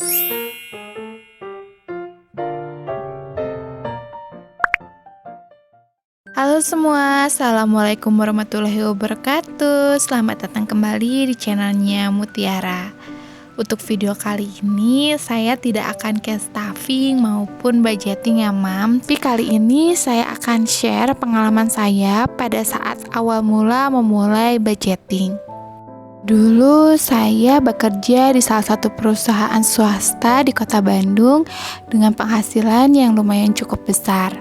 Halo semua, Assalamualaikum warahmatullahi wabarakatuh. Selamat datang kembali di channelnya Mutiara. Untuk video kali ini saya tidak akan case stuffing maupun budgeting ya mam. Tapi kali ini saya akan share pengalaman saya pada saat awal mula memulai budgeting. Dulu saya bekerja di salah satu perusahaan swasta di kota Bandung dengan penghasilan yang lumayan cukup besar.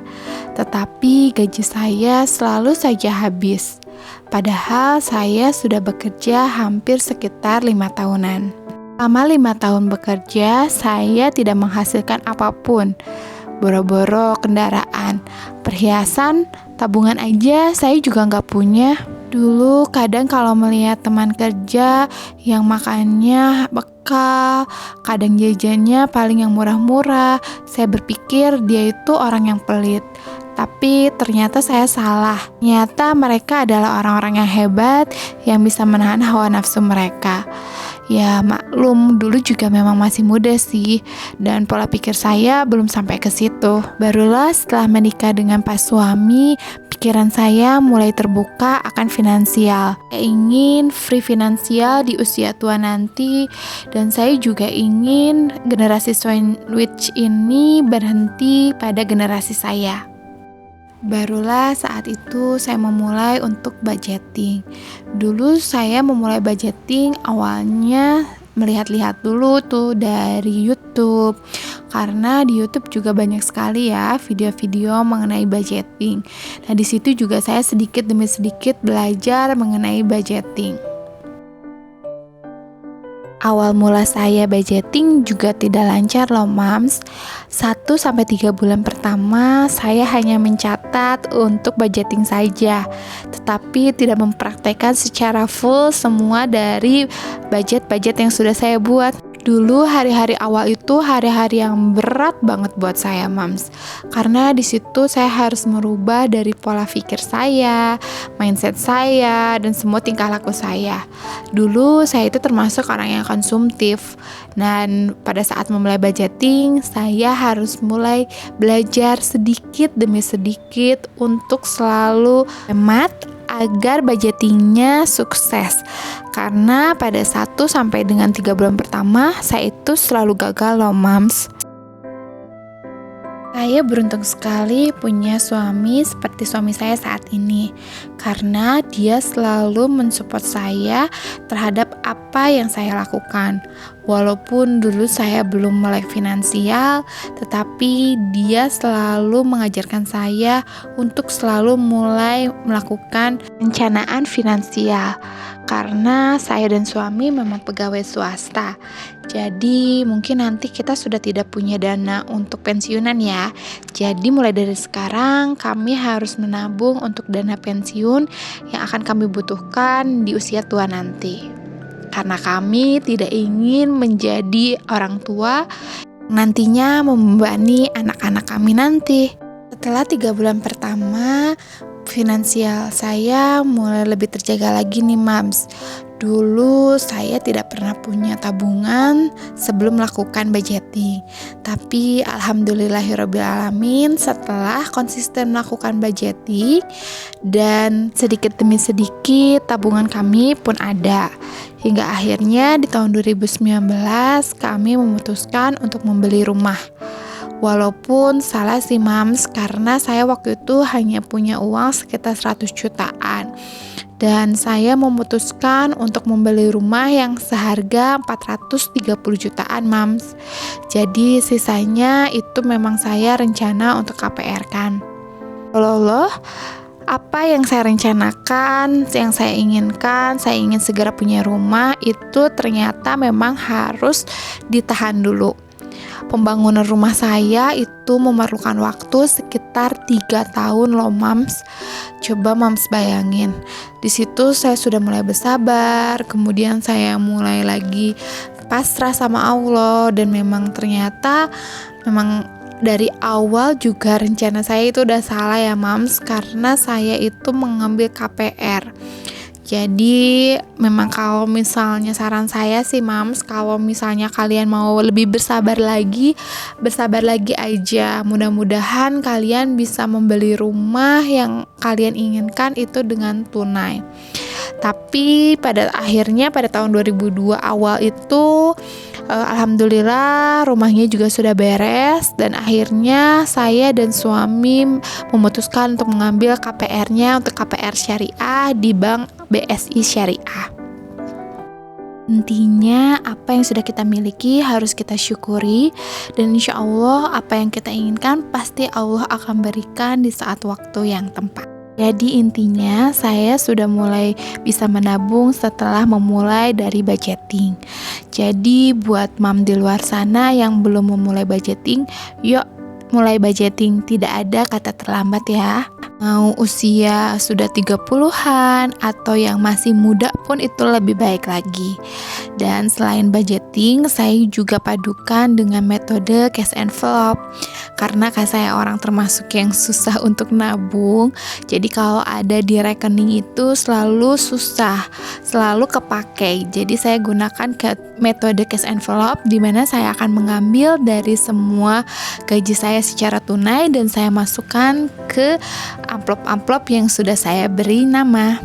Tetapi gaji saya selalu saja habis. Padahal saya sudah bekerja hampir sekitar 5 tahunan. Selama 5 tahun bekerja, saya tidak menghasilkan apapun. Boro-boro kendaraan, perhiasan, tabungan aja saya juga nggak punya. Dulu kadang kalau melihat teman kerja yang makannya bekal, kadang jajannya paling yang murah-murah, saya berpikir dia itu orang yang pelit. Tapi ternyata saya salah. Ternyata mereka adalah orang-orang yang hebat yang bisa menahan hawa nafsu mereka. Ya maklum, dulu juga memang masih muda sih, dan pola pikir saya belum sampai ke situ. Barulah setelah menikah dengan pas suami, pikiran saya mulai terbuka akan finansial. Saya ingin free finansial di usia tua nanti, dan saya juga ingin generasi sandwich ini berhenti pada generasi saya. Barulah saat itu saya memulai untuk budgeting. Dulu saya memulai budgeting awalnya melihat-lihat dulu tuh dari YouTube. Karena di YouTube juga banyak sekali ya video-video mengenai budgeting. Nah, di situ juga saya sedikit demi sedikit belajar mengenai budgeting. Awal mula saya budgeting juga tidak lancar loh mams. 1-3 bulan pertama saya hanya mencatat untuk budgeting saja, tetapi tidak mempraktekkan secara full semua dari budget-budget yang sudah saya buat. Dulu hari-hari awal itu hari-hari yang berat banget buat saya mams, karena di situ saya harus merubah dari pola pikir saya, mindset saya, dan semua tingkah laku saya. Dulu saya itu termasuk orang yang konsumtif, dan pada saat memulai budgeting saya harus mulai belajar sedikit demi sedikit untuk selalu hemat agar budgetingnya sukses. Karena pada 1-3 bulan pertama saya itu selalu gagal loh mams. Saya beruntung sekali punya suami seperti suami saya saat ini, karena dia selalu mensupport saya terhadap apa yang saya lakukan. Walaupun dulu saya belum melek finansial, tetapi dia selalu mengajarkan saya untuk selalu mulai melakukan perencanaan finansial. Karena saya dan suami memang pegawai swasta, jadi mungkin nanti kita sudah tidak punya dana untuk pensiunan ya. Jadi mulai dari sekarang kami harus menabung untuk dana pensiun yang akan kami butuhkan di usia tua nanti. Karena kami tidak ingin menjadi orang tua nantinya membebani anak-anak kami nanti. Setelah 3 bulan pertama, finansial saya mulai lebih terjaga lagi nih mams. Dulu saya tidak pernah punya tabungan sebelum melakukan budgeting. Tapi alhamdulillahirrabbilalamin, setelah konsisten melakukan budgeting dan sedikit demi sedikit tabungan kami pun ada. Hingga akhirnya di tahun 2019 kami memutuskan untuk membeli rumah. Walaupun salah sih mams, karena saya waktu itu hanya punya uang sekitar 100 jutaan. Dan saya memutuskan untuk membeli rumah yang seharga 430 jutaan mams. Jadi sisanya itu memang saya rencana untuk KPR kan. Allah, apa yang saya rencanakan, yang saya inginkan, saya ingin segera punya rumah, itu ternyata memang harus ditahan dulu. Pembangunan rumah saya itu memerlukan waktu sekitar 3 tahun loh mams. Coba mams bayangin, di situ saya sudah mulai bersabar, kemudian saya mulai lagi pasrah sama Allah, dan memang ternyata memang dari awal juga rencana saya itu udah salah ya mams, karena saya itu mengambil KPR. Jadi memang kalau misalnya saran saya sih Mams, kalau misalnya kalian mau lebih bersabar lagi aja. Mudah-mudahan kalian bisa membeli rumah yang kalian inginkan itu dengan tunai. Tapi pada akhirnya pada tahun 2002 awal itu alhamdulillah rumahnya juga sudah beres, dan akhirnya saya dan suami memutuskan untuk mengambil KPR-nya untuk KPR Syariah di Bank BSI Syariah. Intinya apa yang sudah kita miliki harus kita syukuri, dan insya Allah apa yang kita inginkan pasti Allah akan berikan di saat waktu yang tepat. Jadi intinya saya sudah mulai bisa menabung setelah memulai dari budgeting. Jadi buat mam di luar sana yang belum memulai budgeting, yuk mulai budgeting, tidak ada kata terlambat ya. Mau usia sudah 30-an atau yang masih muda pun itu lebih baik lagi. Dan selain budgeting, saya juga padukan dengan metode cash envelope. Karena saya orang termasuk yang susah untuk nabung, jadi kalau ada di rekening itu selalu susah, selalu kepakai. Jadi saya gunakan metode cash envelope, di mana saya akan mengambil dari semua gaji saya secara tunai dan saya masukkan ke amplop-amplop yang sudah saya beri nama.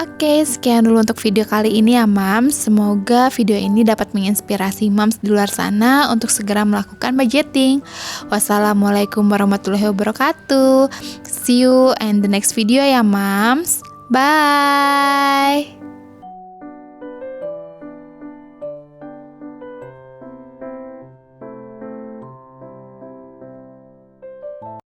Oke, sekian dulu untuk video kali ini ya Mams. Semoga video ini dapat menginspirasi Mams di luar sana untuk segera melakukan budgeting. Wassalamualaikum warahmatullahi wabarakatuh. See you in the next video ya Mams. Bye.